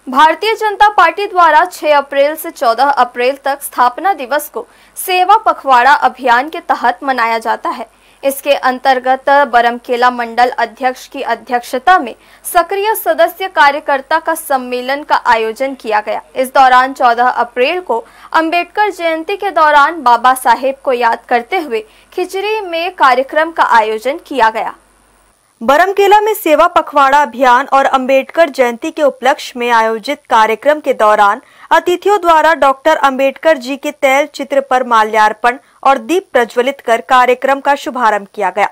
Bharatiya Janata party द्वारा 6 अप्रैल से 14 अप्रैल तक स्थापना दिवस को सेवा पखवाड़ा अभियान के तहत मनाया जाता है। इसके अंतर्गत बरमकेला मंडल अध्यक्ष की अध्यक्षता में सक्रिय सदस्य कार्यकर्ता का सम्मेलन का आयोजन किया गया। इस दौरान 14 अप्रैल को अंबेडकर जयंती के दौरान बाबा साहेब को याद करते हुए खिचड़ी में कार्यक्रम का आयोजन किया गया। बरमकेला में सेवा पखवाड़ा अभियान और अंबेडकर जयंती के उपलक्ष्य में आयोजित कार्यक्रम के दौरान अतिथियों द्वारा डॉक्टर अंबेडकर जी के तैल चित्र पर माल्यार्पण और दीप प्रज्वलित कर कार्यक्रम का शुभारंभ किया गया,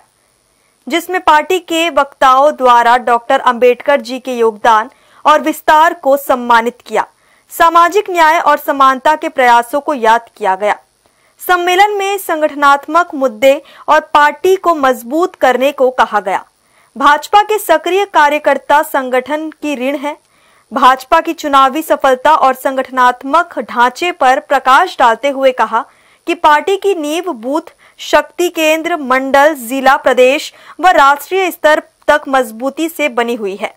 जिसमें पार्टी के वक्ताओं द्वारा डॉक्टर अंबेडकर जी के योगदान और विस्तार को सम्मानित किया। सामाजिक न्याय और समानता के प्रयासों को याद किया गया। सम्मेलन में संगठनात्मक मुद्दे और पार्टी को मजबूत करने को कहा गया। भाजपा के सक्रिय कार्यकर्ता संगठन की ऋण है। भाजपा की चुनावी सफलता और संगठनात्मक ढांचे पर प्रकाश डालते हुए कहा कि पार्टी की नींव बूथ, शक्ति केंद्र, मंडल, जिला, प्रदेश व राष्ट्रीय स्तर तक मजबूती से बनी हुई है।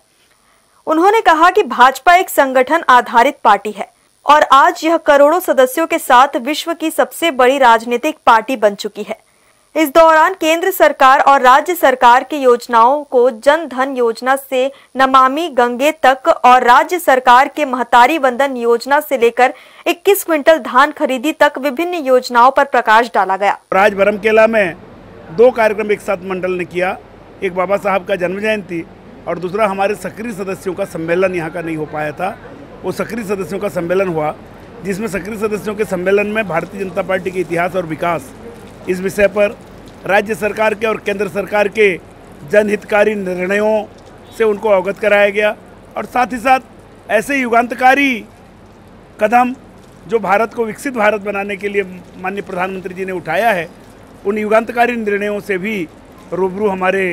उन्होंने कहा कि भाजपा एक संगठन आधारित पार्टी है और आज यह करोड़ों सदस्यों के साथ विश्व की सबसे बड़ी राजनीतिक पार्टी बन चुकी है। इस दौरान केंद्र सरकार और राज्य सरकार की योजनाओं को जन धन योजना से नमामि गंगे तक और राज्य सरकार के महतारी वंदन योजना से लेकर 21 क्विंटल धान खरीदी तक विभिन्न योजनाओं पर प्रकाश डाला गया। आज बरमकेला में 2 कार्यक्रम एक साथ मंडल ने किया। एक बाबा साहब का जन्म जयंती और दूसरा हमारे सक्रिय सदस्यों का सम्मेलन यहाँ का नहीं हो पाया था। वो सक्रिय सदस्यों का सम्मेलन हुआ, जिसमें सक्रिय सदस्यों के सम्मेलन में भारतीय जनता पार्टी के इतिहास और विकास इस विषय पर राज्य सरकार के और केंद्र सरकार के जनहितकारी निर्णयों से उनको अवगत कराया गया और साथ ही साथ ऐसे युगांतकारी कदम जो भारत को विकसित भारत बनाने के लिए माननीय प्रधानमंत्री जी ने उठाया है, उन युगांतकारी निर्णयों से भी रूबरू हमारे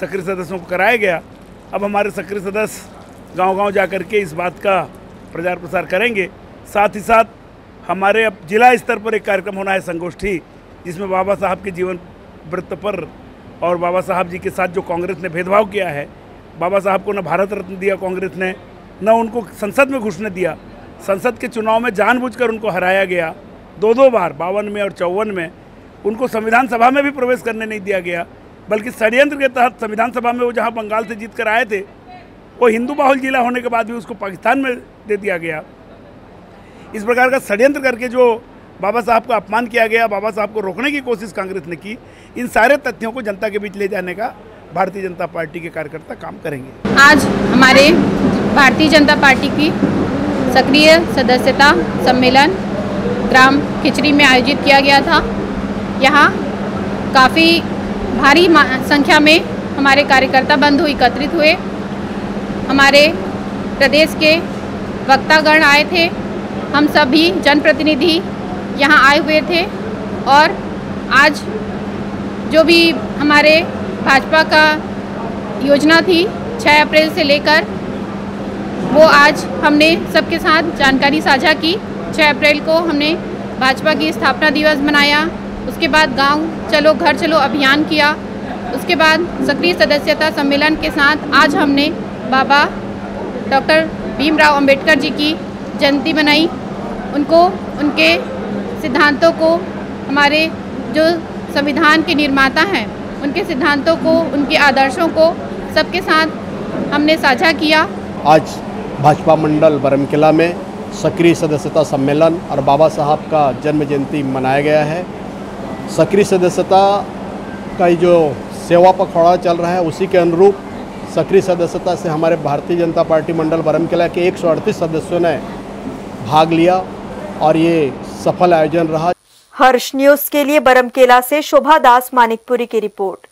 सक्रिय सदस्यों को कराया गया। अब हमारे सक्रिय सदस्य गांव-गांव जाकर के इस बात का प्रचार प्रसार करेंगे। साथ ही साथ हमारे अब जिला स्तर पर एक कार्यक्रम होना है, संगोष्ठी, जिसमें बाबा साहब के जीवन वृत्त पर और बाबा साहब जी के साथ जो कांग्रेस ने भेदभाव किया है, बाबा साहब को न भारत रत्न दिया कांग्रेस ने, न उनको संसद में घुसने दिया। संसद के चुनाव में जानबूझकर उनको हराया गया 2 बार, 52 में और 54 में। उनको संविधान सभा में भी प्रवेश करने नहीं दिया गया, बल्कि षड्यंत्र के तहत संविधान सभा में वो जहाँ बंगाल से जीत कर आए थे, वो हिंदू बाहुल जिला होने के बाद भी उसको पाकिस्तान में दे दिया गया। इस प्रकार का षड्यंत्र करके जो बाबा साहब का अपमान किया गया, बाबा साहब को रोकने की कोशिश कांग्रेस ने की। इन सारे तथ्यों को जनता के बीच ले जाने का भारतीय जनता पार्टी के कार्यकर्ता काम करेंगे। आज हमारे भारतीय जनता पार्टी की सक्रिय सदस्यता सम्मेलन ग्राम खिचड़ी में आयोजित किया गया था। यहाँ काफ़ी भारी संख्या में हमारे कार्यकर्ता बंधु एकत्रित हुए। हमारे प्रदेश के वक्तागण आए थे। हम सभी जनप्रतिनिधि यहाँ आए हुए थे और आज जो भी हमारे भाजपा का योजना थी 6 अप्रैल से लेकर, वो आज हमने सबके साथ जानकारी साझा की। 6 अप्रैल को हमने भाजपा की स्थापना दिवस मनाया। उसके बाद गांव चलो घर चलो अभियान किया। उसके बाद सक्रिय सदस्यता सम्मेलन के साथ आज हमने बाबा डॉक्टर भीमराव अंबेडकर जी की जयंती मनाई। उनको, उनके सिद्धांतों को, हमारे जो संविधान के निर्माता हैं, उनके सिद्धांतों को, उनके आदर्शों को सबके साथ हमने साझा किया। आज भाजपा मंडल बरमकेला में सक्रिय सदस्यता सम्मेलन और बाबा साहब का जन्म जयंती मनाया गया है। सक्रिय सदस्यता का जो सेवा पखवाड़ा चल रहा है, उसी के अनुरूप सक्रिय सदस्यता से हमारे भारतीय जनता पार्टी मंडल बरमकेला के 138 सदस्यों ने भाग लिया और ये सफल आयोजन रहा। हर्ष न्यूज़ के लिए बरमकेला से शोभा दास मानिकपुरी की रिपोर्ट।